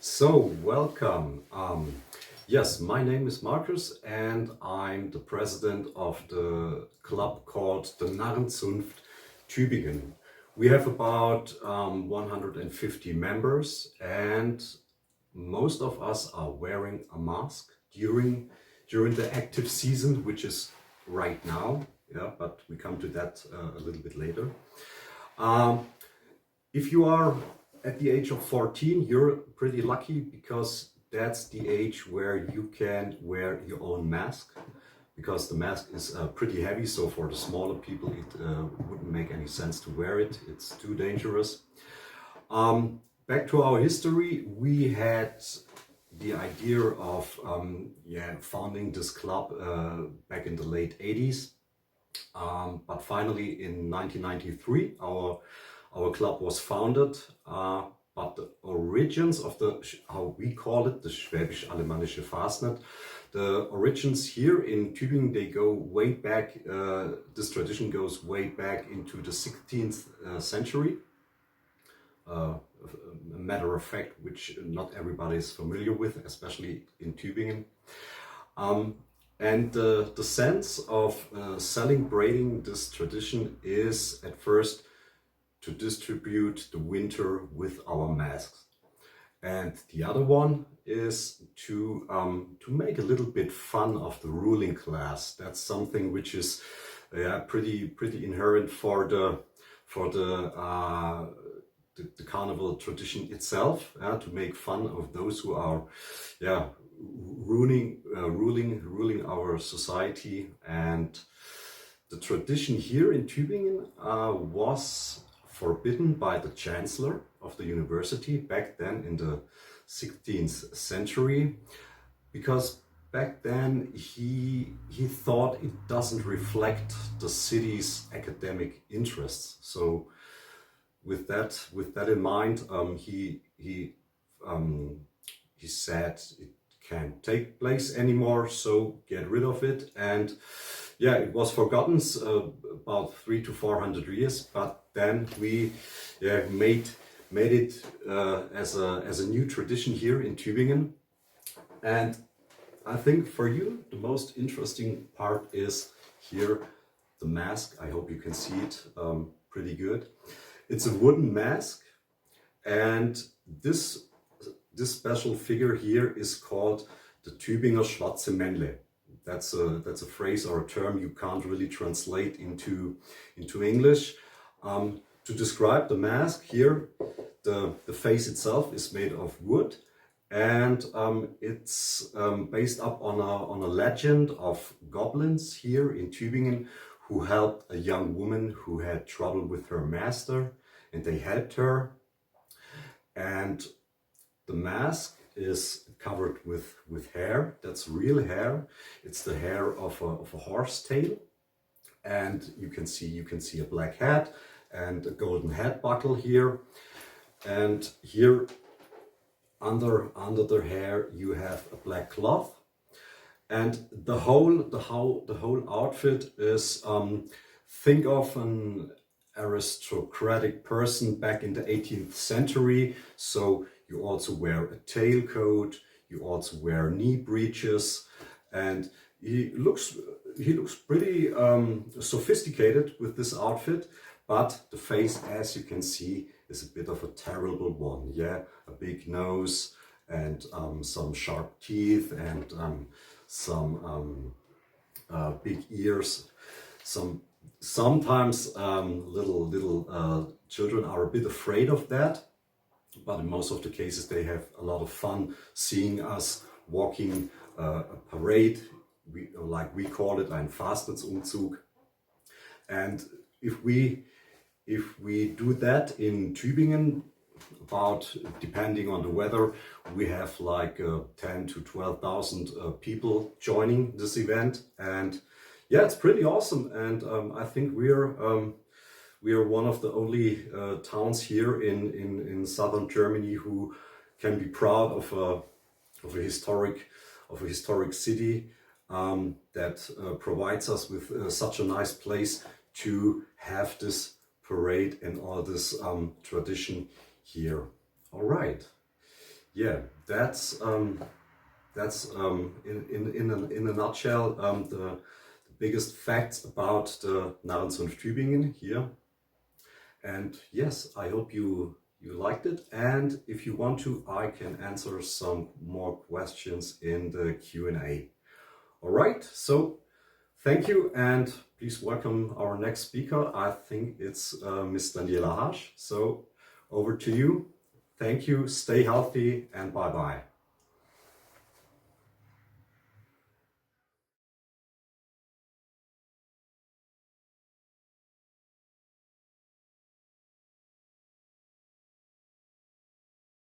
So, welcome. Yes, my name is Markus and I'm the president of the club called the Narrenzunft Tübingen. We have about 150 members and most of us are wearing a mask during the active season, which is right now. Yeah, but we come to that a little bit later. If you are at the age of 14, you're pretty lucky because that's the age where you can wear your own mask, because the mask is pretty heavy. So for the smaller people, it wouldn't make any sense to wear it. It's too dangerous. Back to our history, we had the idea of founding this club back in the late 80s. But finally in 1993, our club was founded, but the origins of how we call it, the Schwäbisch-Alemannische Fasnet, the origins here in Tübingen, they go way back, this tradition goes way back into the 16th century. A matter of fact, which not everybody is familiar with, especially in Tübingen. And the sense of celebrating this tradition is at first to distribute the winter with our masks. And the other one is to make a little bit fun of the ruling class. That's something which is pretty inherent for the carnival tradition itself, to make fun of those who are ruling our society. And the tradition here in Tübingen was forbidden by the chancellor of the university back then in the 16th century, because back then he thought it doesn't reflect the city's academic interests. So with that in mind, he said it can't take place anymore, so get rid of it. And yeah, it was forgotten about 300 to 400 years, but then we made it as a new tradition here in Tübingen. And I think for you the most interesting part is here the mask. I hope you can see it pretty good. It's a wooden mask, and this special figure here is called the Tübinger Schwarze Männle. That's a phrase or a term you can't really translate into English. To describe the mask here, the face itself is made of wood, and it's based up on a legend of goblins here in Tübingen who helped a young woman who had trouble with her master, and they helped her. And the mask is covered with hair. That's real hair. It's the hair of a horse tail, and you can see a black hat and a golden hat buckle here. And here under the hair you have a black cloth. And the whole outfit is think of an aristocratic person back in the 18th century. So you also wear a tailcoat, you also wear knee breeches, and he looks pretty sophisticated with this outfit. But the face, as you can see, is a bit of a terrible one. Yeah, a big nose and some sharp teeth and some big ears. Sometimes little children are a bit afraid of that, but in most of the cases they have a lot of fun seeing us walking a parade, like we call it, ein Fasnetsumzug. And if we do that in Tübingen, about, depending on the weather, we have like 10 to 12,000 people joining this event. And yeah, it's pretty awesome. And I think we are one of the only towns here in southern Germany who can be proud of a historic city that provides us with such a nice place to have this parade and all this tradition here. All right. Yeah, that's in a nutshell the biggest facts about the Narrenzunft Tübingen here. And yes, I hope you liked it. And if you want to, I can answer some more questions in the Q&A. All right, so thank you, and please welcome our next speaker. I think it's Miss Daniela Harsch. So over to you. Thank you, stay healthy, and bye-bye.